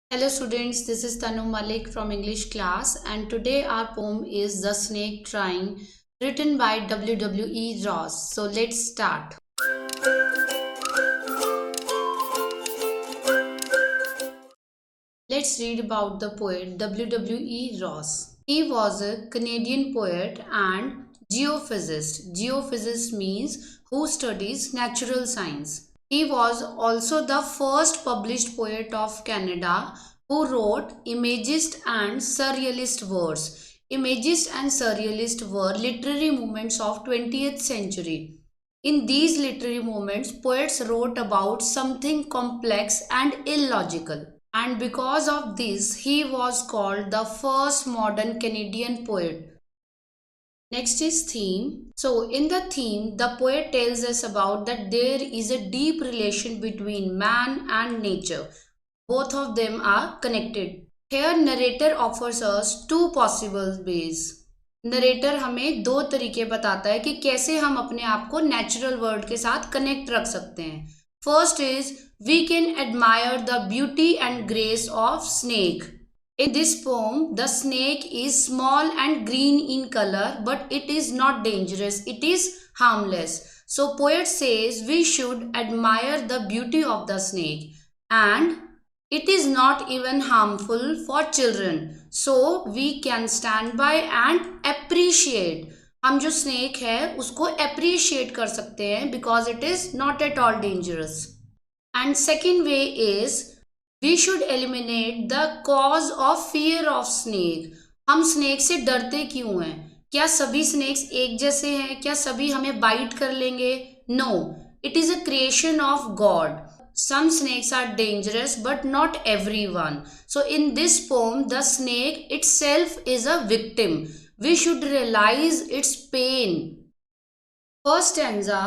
Hello students, this is Tanu Malik from English class and today our poem is The Snake Trying written by W. Ross. So let's start. Let's read about the poet W. Ross. He was a Canadian poet and geophysicist. Geophysicist means who studies natural science. He was also the first published poet of Canada who wrote Imagist and Surrealist verse. Imagist and Surrealist were literary movements of 20th century. In these literary movements, poets wrote about something complex and illogical. And because of this, he was called the first modern Canadian poet. Next is theme. So in the theme, the poet tells us about that there is a deep relation between man and nature. Both of them are connected. Here narrator offers us two possible ways. Narrator हमें दो तरीके बताता है कि कैसे हम अपने आप को नेचुरल वर्ल्ड के साथ कनेक्ट रख सकते हैं. First is we can admire the beauty and grace of snake. In this poem, the snake is small and green in color, but it is not dangerous. It is harmless. So poet says we should admire the beauty of the snake, and it is not even harmful for children. So we can stand by and appreciate. हम जो snake है उसको appreciate कर सकते हैं because it is not at all dangerous. And second way is we should eliminate the cause of fear of snake. हम snake से डरते क्यों हैं? क्या सभी snakes एक जैसे हैं? क्या सभी हमें bite कर लेंगे? No, it is a creation of God. Some snakes are dangerous but not everyone. So in this poem, the snake itself is a victim. We should realize its pain. First stanza.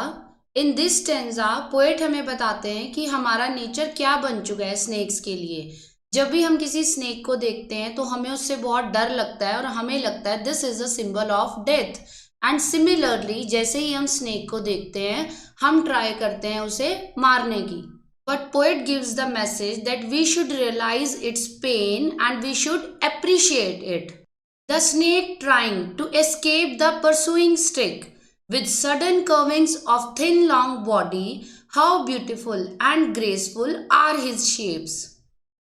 In this stanza poet हमें बताते हैं कि हमारा nature क्या बन चुका है snacks के लिए. जब भी हम किसी स्नेक को देखते हैं तो हमें उससे बहुत डर लगता है और हमें लगता है this is a symbol of death. And similarly जैसे ही हम स्नेक को देखते हैं हम ट्राई करते हैं उसे मारने की. But poet gives the message that we should realise it's pain and we should appreciate it. The snake trying to escape the pursuing stick with sudden curvings of thin long body, how beautiful and graceful are his shapes.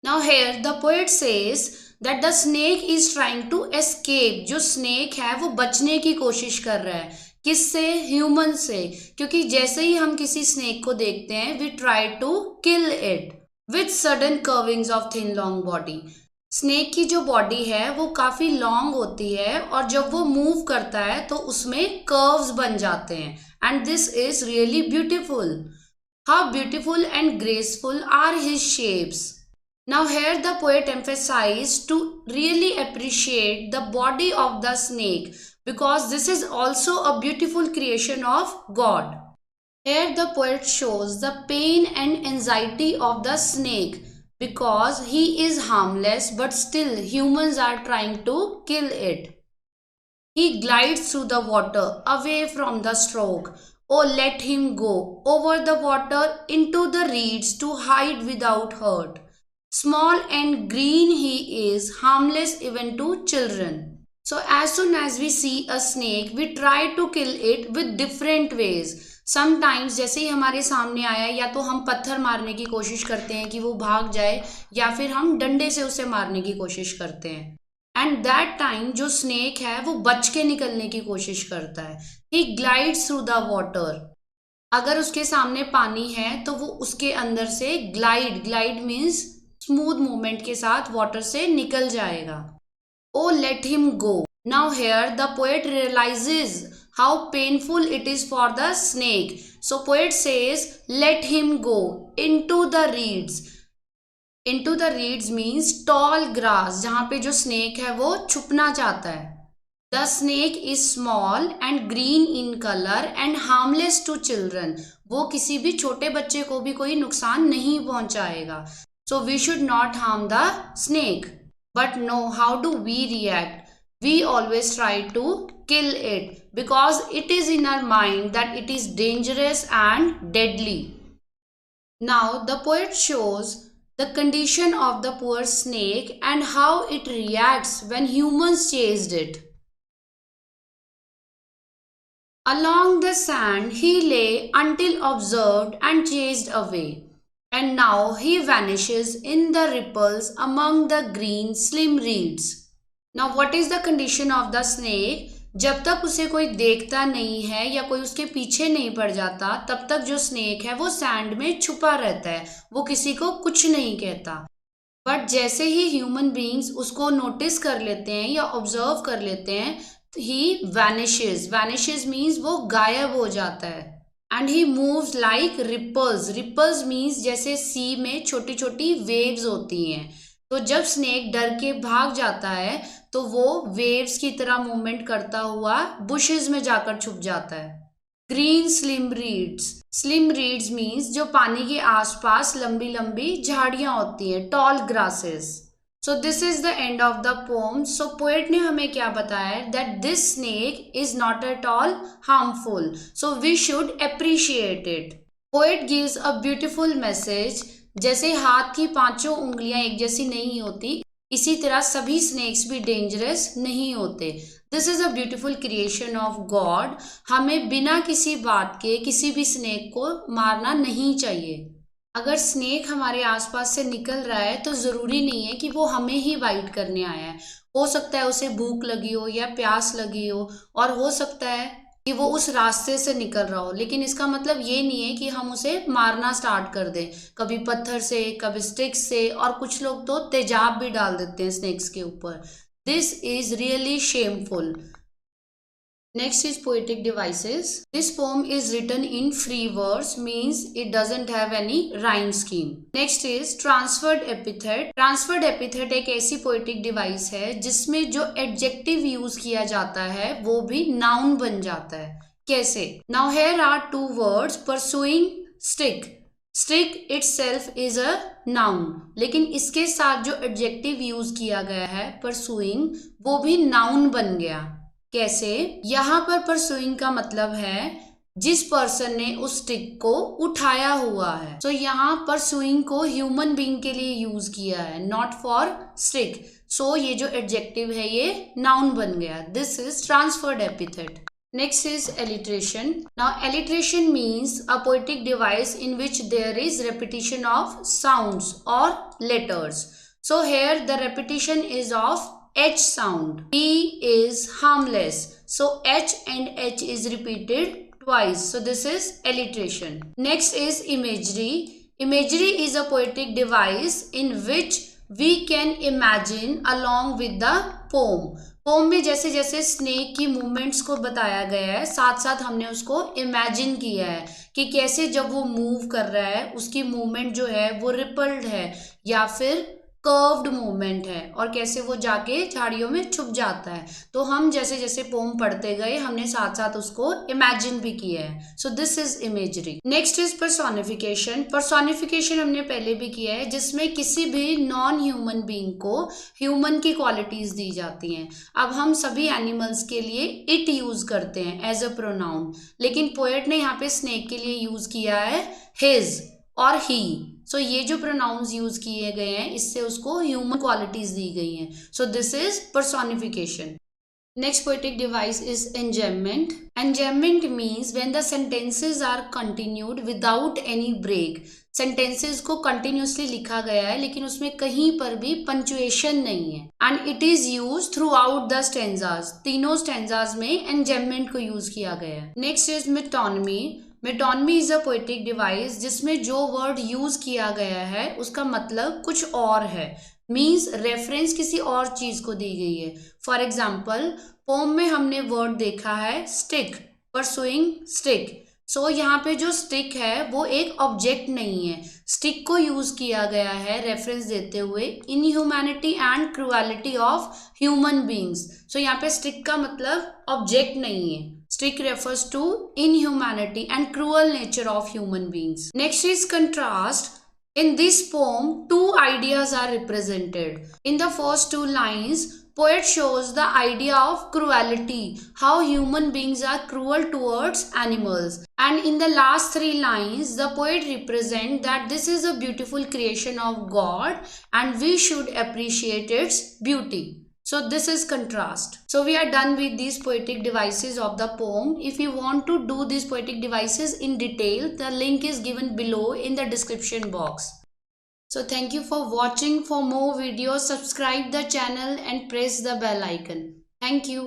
Now here the poet says that the snake is trying to escape. जो snake है वो बचने की कोशिश कर रहा है. किससे? ह्यूमन से. क्योंकि जैसे ही हम किसी snake को देखते हैं we try to kill it with sudden curvings of thin long body. Snake की जो बॉडी है वो काफी लॉन्ग होती है और जब वो मूव करता है तो उसमें कर्व्स बन जाते हैं. And this is really beautiful. How beautiful and graceful are his shapes. Now here the poet emphasise to really appreciate the body of the snake because this is also a beautiful creation of God. Here the poet shows the pain and anxiety of the snake because he is harmless but still humans are trying to kill it. He glides through the water away from the stroke. Oh, let him go over the water into the reeds to hide without hurt. Small and green he is, harmless even to children. So as soon as we see a snake, we try to kill it with different ways. Sometimes जैसे ही हमारे सामने आया या तो हम पत्थर मारने की कोशिश करते हैं कि वो भाग जाए या फिर हम डंडे से उसे मारने की कोशिश करते हैं. एंड दैट टाइम जो स्नेक है वो बच के निकलने की कोशिश करता है. ही ग्लाइड्स थ्रू द वाटर. अगर उसके सामने पानी है तो वो उसके अंदर से ग्लाइड मीन्स स्मूथ मूवमेंट के साथ वाटर से निकल जाएगा. Oh let him go. Now here the poet realises how painful it is for the snake. So poet says let him go into the reeds. Into the reeds means tall grass जहाँ पे जो snake है वो छुपना चाहता है. The snake is small and green in color and harmless to children. वो किसी भी छोटे बच्चे को भी कोई नुकसान नहीं पहुंचाएगा. So we should not harm the snake. But no, how do we react? We always try to kill it because it is in our mind that it is dangerous and deadly. Now the poet shows The condition of the poor snake and how it reacts when humans chased it. Along the sand he lay until observed and chased away, and now he vanishes in the ripples among the green slim reeds. Now what is the condition of the snake? जब तक उसे कोई देखता नहीं है या कोई उसके पीछे नहीं पड़ जाता, तब तक जो स्नेक है वो सैंड में छुपा रहता है, वो किसी को कुछ नहीं कहता. बट जैसे ही ह्यूमन बीइंग्स उसको नोटिस कर लेते हैं या ऑब्जर्व कर लेते हैं, ही वैनिशेस मीन्स वो गायब हो जाता है. And he moves like ripples means जैसे सी में छोटी छोटी वेव्स होती हैं. तो जब स्नेक डर के भाग जाता है तो वो वेव्स की तरह मूवमेंट करता हुआ बुशेस में जाकर छुप जाता है. ग्रीन स्लिम रीड्स मीन्स जो पानी के आसपास लंबी लंबी झाड़ियां होती हैं, tall grasses. So this is the end of the poem. So poet ने हमें क्या बताया? That this snake is not at all harmful, so we should appreciate it. Poet gives a beautiful message. जैसे हाथ की पांचों उंगलियां एक जैसी नहीं होती, इसी तरह सभी स्नेक्स भी डेंजरस नहीं होते. This is a beautiful creation of God. हमें बिना किसी बात के किसी भी स्नेक को मारना नहीं चाहिए. अगर स्नेक हमारे आसपास से निकल रहा है तो ज़रूरी नहीं है कि वो हमें ही बाइट करने आया है. हो सकता है उसे भूख लगी हो या प्यास लगी हो, और हो सकता है कि वो उस रास्ते से निकल रहा हो, लेकिन इसका मतलब ये नहीं है कि हम उसे मारना स्टार्ट कर दें, कभी पत्थर से, कभी स्टिक्स से, और कुछ लोग तो तेजाब भी डाल देते हैं स्नेक्स के ऊपर. This is really shameful. Next is poetic devices. This poem is written in free verse, means it doesn't have any rhyme scheme. Next is transferred epithet. Transferred epithet एक ऐसी poetic device है जिसमें जो adjective use किया जाता है वो भी noun बन जाता है. कैसे? Now here are two words, pursuing, stick. Stick itself is a noun, लेकिन इसके साथ जो adjective use किया गया है pursuing, वो भी noun बन गया. कैसे? यहाँ पर परसुइंग का मतलब है जिस पर्सन ने उस स्टिक को उठाया हुआ है. सो यहाँ परसुइंग को ह्यूमन बीइंग के लिए यूज किया है, नॉट फॉर स्टिक. सो ये जो एडजेक्टिव है ये नाउन बन गया. This is transferred epithet. Next is alliteration. Now alliteration means a poetic device in which there is repetition of sounds or letters. So here the repetition is of H sound. He is harmless. So H and H is repeated twice. So this is alliteration. Next is imagery. Imagery is a poetic device in which we can imagine along with the poem. Poem में जैसे जैसे snake की movements को बताया गया है, साथ साथ हमने उसको इमेजिन किया है कि कैसे जब वो मूव कर रहा है उसकी मूवमेंट जो है वो रिपल्ड है या फिर कर्व्ड मूवमेंट है, और कैसे वो जाके झाड़ियों में छुप जाता है. तो हम जैसे जैसे पोम पढ़ते गए हमने साथ साथ उसको इमेजिन भी किया है. सो this is imagery. Next is personification. Personification हमने पहले भी किया है, जिसमें किसी भी नॉन ह्यूमन बीइंग को ह्यूमन की क्वालिटीज दी जाती हैं. अब हम सभी एनिमल्स के लिए इट यूज करते हैं एज अ प्रोनाउन, लेकिन पोएट ने यहाँ पे स्नेक के लिए यूज किया है हिज और ही. सो ये जो प्रोनाउंस यूज किए गए हैं इससे उसको ह्यूमन क्वालिटीज दी गई हैं. So this is personification. Next poetic device is enjambment. Enjambment means when the sentences are continued without any break. Sentences को कंटिन्यूसली लिखा गया है लेकिन उसमें कहीं पर भी पंचुएशन नहीं है. And it is use through out the stanzas. तीनों स्टेंजाज में एंजेममेंट को यूज किया गया है. Next is metonymy. Metonymy is a poetic device जिसमें जो वर्ड यूज किया गया है उसका मतलब कुछ और है, मीन्स रेफरेंस किसी और चीज को दी गई है. फॉर एग्जाम्पल पोम में हमने वर्ड देखा है स्टिक, परसुइंग स्टिक. सो यहाँ पे जो स्टिक है वो एक ऑब्जेक्ट नहीं है. स्टिक को यूज किया गया है रेफरेंस देते हुए inhumanity and cruelty of human beings. So यहाँ पे स्टिक का मतलब ऑब्जेक्ट नहीं है. Stick refers to inhumanity and cruel nature of human beings. Next is contrast. In this poem, two ideas are represented. In the first two lines, poet shows the idea of cruelty, how human beings are cruel towards animals. And in the last three lines, the poet represents that this is a beautiful creation of God and we should appreciate its beauty. So this is contrast. So we are done with these poetic devices of the poem. If you want to do these poetic devices in detail, the link is given below in the description box. So thank you for watching. For more videos, subscribe the channel and press the bell icon. Thank you.